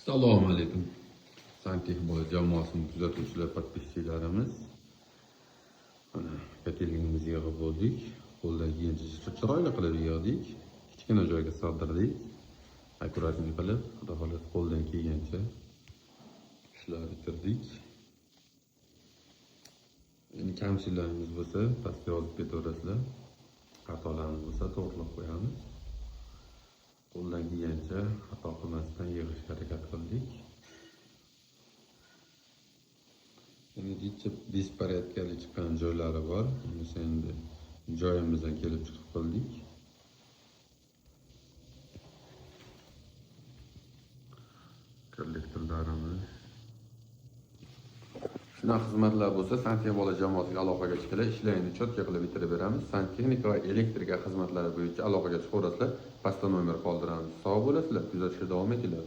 Assalomu alaykum. Santexbola jamoasining kuzatuvchilar, podpischilarimiz. Mana kotelligimizni yig'ib bo'ldik. Qo'ldagi yenchicha chiroyli qilib yig'dik. Kichkina joyga sig'dirdik. Akkuratni qilib, xudo xohlasa qo'ldan kelgancha ishlar bitirdik. Endi kamchiliklarimiz bo'lsa, pastga yozib ketaverasizlar. Xatolarimiz bo'lsa to'g'rilab qo'yamiz. Qo'ldan kelgancha xato qilmasdan yig'ishga harakat qildik. Endi disparatgalik chiqqan joylari bor. Biz endi joyimizdan kelib chiqib qildik. Kollektorlarimiz. Shunaqa xizmatlar bo'lsa, Santexbola jamoasiga aloqaga chiqinglar, ishlarni cho'tka qilib bitirib beramiz. Santexnika va elektrika xizmatlari bo'yicha aloqaga chiqaverasizlar. Pastda nomer qoldiramiz. Sog' bo'lasizlar, kuzatishga davom etinglar.